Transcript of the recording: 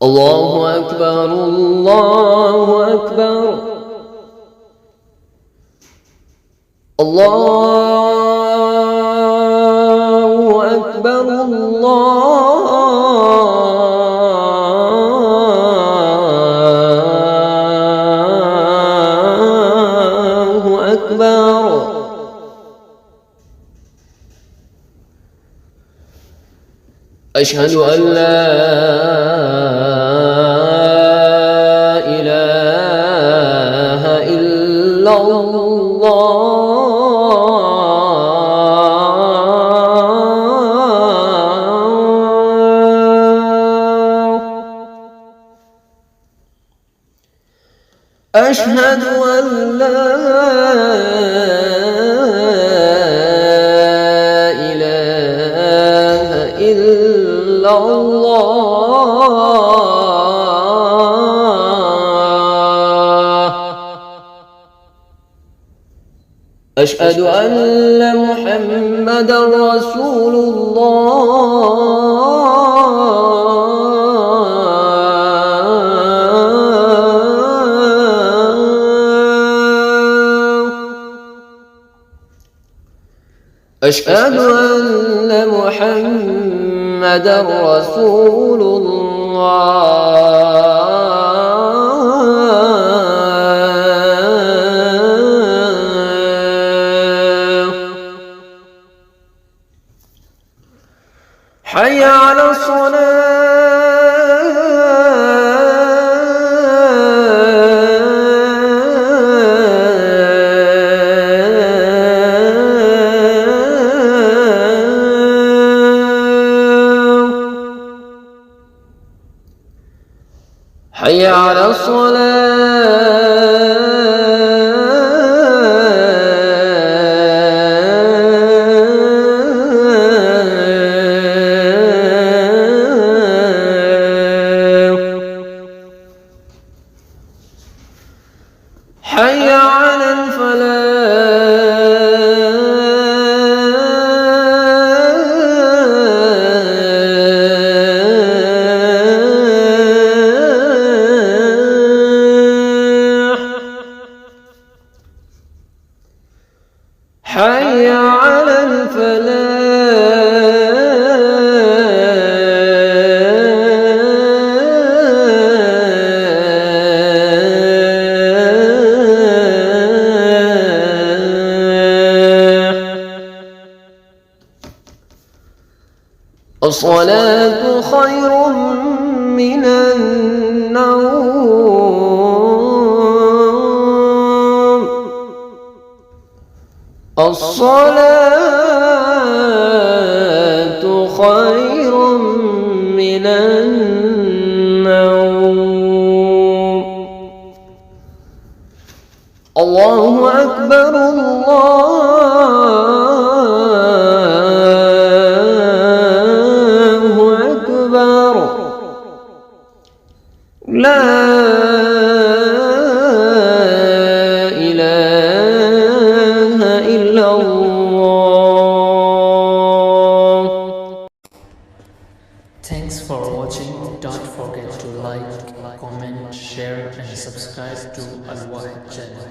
الله أكبر الله أكبر الله أكبر الله أكبر. أشهد أن لا إله إلا الله أشهد أن لا إله إلا الله أشهد أن محمدا رسول أشهد أن محمدا رسول الله. حي على حي على حي على حي على الصلاة خير من النوم الصلاة خير من النوم. الله أكبر الله أكبر لا إله إلا الله. Thanks for watching. Don't forget to like, comment, share and subscribe to Al Wahid channel.